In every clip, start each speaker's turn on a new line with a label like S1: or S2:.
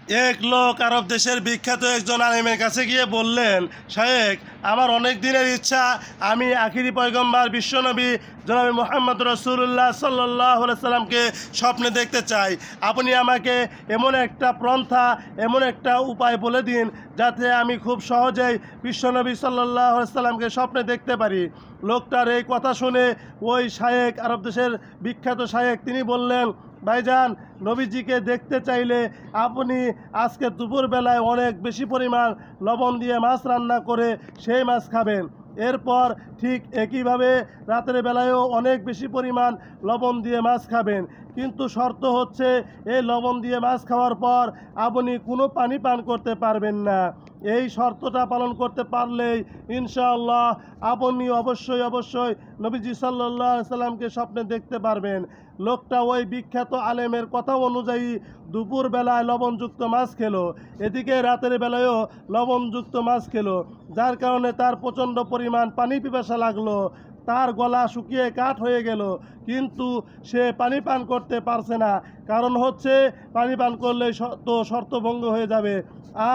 S1: এক লোক আরব দেশের বিখ্যাত একজন আলেমের কাছে গিয়ে বললেন, শায়েখ, আমার অনেক দিনের ইচ্ছা আমি আখিরি পয়গম্বর বিশ্বনবী জনাবে মুহাম্মদ রাসূলুল্লাহ সাল্লাল্লাহু আলাইহি সাল্লামকে স্বপ্নে দেখতে চাই। আপনি আমাকে এমন একটা পন্থা, এমন একটা উপায় বলে দিন যাতে আমি খুব সহজেই বিশ্বনবী সাল্লাল্লাহু আলাইহি সাল্লামকে স্বপ্নে দেখতে পারি। লোকটার এই কথা শুনে ওই শায়েখ, আরব দেশের বিখ্যাত শায়েখ, তিনি বললেন, ভাইজান, নবীজিকে দেখতে চাইলে আপনি আজকে দুপুরবেলায় অনেক বেশি পরিমাণ লবণ দিয়ে মাছ রান্না করে সেই মাছ খাবেন। এরপর ঠিক একইভাবে রাতের বেলায়ও অনেক বেশি পরিমাণ লবণ দিয়ে মাছ খাবেন। কিন্তু শর্ত হচ্ছে, এই লবণ দিয়ে মাছ খাওয়ার পর আপনি কোনো পানি পান করতে পারবেন না। এই শর্তটা পালন করতে পারলেই ইনশাআল্লাহ আপনি অবশ্যই নবীজি সাল্লাল্লাহু আলাইহি সাল্লামকে স্বপ্নে দেখতে পারবেন। লোকটা ওই বিখ্যাত আলেমের কথা অনুযায়ী দুপুরবেলায় লবণযুক্ত মাছ খেলো, এদিকে রাতের বেলায়ও লবণযুক্ত মাছ খেলো, যার কারণে তার প্রচণ্ড পরিমাণ পানি পিপাসা লাগলো। তার গলা শুকিয়ে কাঠ হয়ে গেল, কিন্তু সে পানি পান করতে পারছে না। কারণ হচ্ছে, পানি পান করলে তো শর্তভঙ্গ হয়ে যাবে,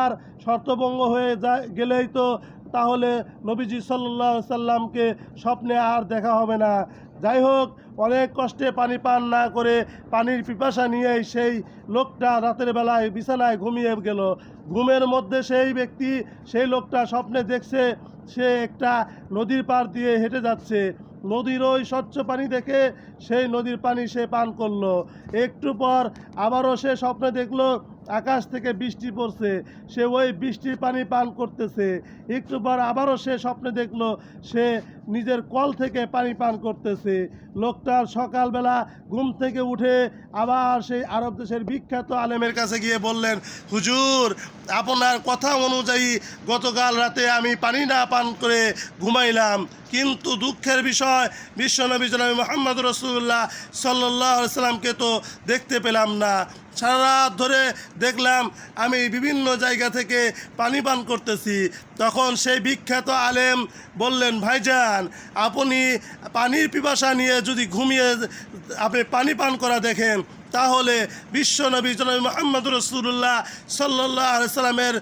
S1: আর শর্তভঙ্গ হয়ে গেলেই তো তাহলে নবীজি সাল্লাল্লাহু আলাইহি সাল্লামকে স্বপ্নে আর দেখা হবে না। যাই হোক, অনেক কষ্টে পানি পান না করে পানির পিপাসা নিয়েই সেই লোকটা রাতের বেলায় বিছানায় ঘুমিয়ে গেল। ঘুমের মধ্যে সেই লোকটা স্বপ্নে দেখছে সে একটা নদীর পাড় দিয়ে হেঁটে যাচ্ছে। নদীর ওই স্বচ্ছ পানি দেখে সেই নদীর পানি সে পান করলো। একটু পর আবারও সে স্বপ্নে দেখলো আকাশ থেকে বৃষ্টি পড়ছে, সে ওই বৃষ্টির পানি পান করতেছে। একটু পর আবারও সে স্বপ্নে দেখলো সে নিজের কল থেকে পানি পান করতেছে। লোকটার সকালবেলা ঘুম থেকে উঠে আবার সেই আরব দেশের বিখ্যাত আলেমের কাছে গিয়ে বললেন, হুজুর, আপনার কথা অনুযায়ী গতকাল রাতে আমি পানি না পান করে ঘুমাইলাম, কিন্তু দুঃখের বিষয় বিশ্বনবী জনাবে মুহাম্মদ রাসূলুল্লাহ সাল্লাল্লাহু আলাইহি সাল্লামকে তো দেখতে পেলাম না। সারা রাত ধরে দেখলাম আমি বিভিন্ন জায়গা থেকে পানি পান করতেছি। তখন সেই বিখ্যাত আলেম বললেন, ভাইজান, আপনি পানির পিপাসা নিয়ে যদি আপনি পানি পান করা দেখেন, তাহলে বিশ্বনবী জনাবে মুহাম্মদ রাসূলুল্লাহ সাল্লাল্লাহু আলাইহি সাল্লামের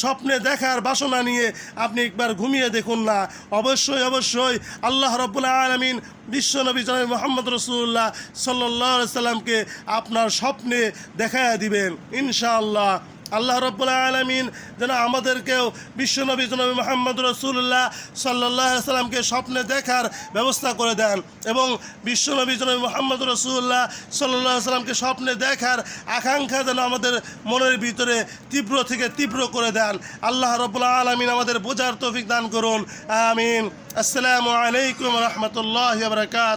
S1: স্বপ্নে দেখার বাসনা নিয়ে আপনি একবার ঘুমিয়ে দেখুন না। অবশ্যই আল্লাহ রাব্বুল আলামিন বিশ্বনবী জনাবে মুহাম্মদ রাসূলুল্লাহ সাল্লাল্লাহু আলাইহি সাল্লামকে আপনার স্বপ্নে দেখায়া দিবেন ইনশাআল্লাহ। আল্লাহ রাব্বুল আলামিন যেন আমাদেরকেও বিশ্বনবী জনাবে মুহাম্মদ রাসূলুল্লাহ সাল্লাল্লাহু আলাইহি সাল্লামকে স্বপ্নে দেখার ব্যবস্থা করে দেন, এবং বিশ্বনবী জনাবে মুহাম্মদ রাসূলুল্লাহ সাল্লাল্লাহু আলাইহি সাল্লামকে স্বপ্নে দেখার আকাঙ্ক্ষা যেন আমাদের মনের ভিতরে তীব্র থেকে তীব্র করে দেন। আল্লাহ রাব্বুল আলামিন আমাদের বোঝার তৌফিক দান করুন, আমিন। আসসালামু আলাইকুম ওয়া রাহমাতুল্লাহি ওয়া বারাকাতুহু।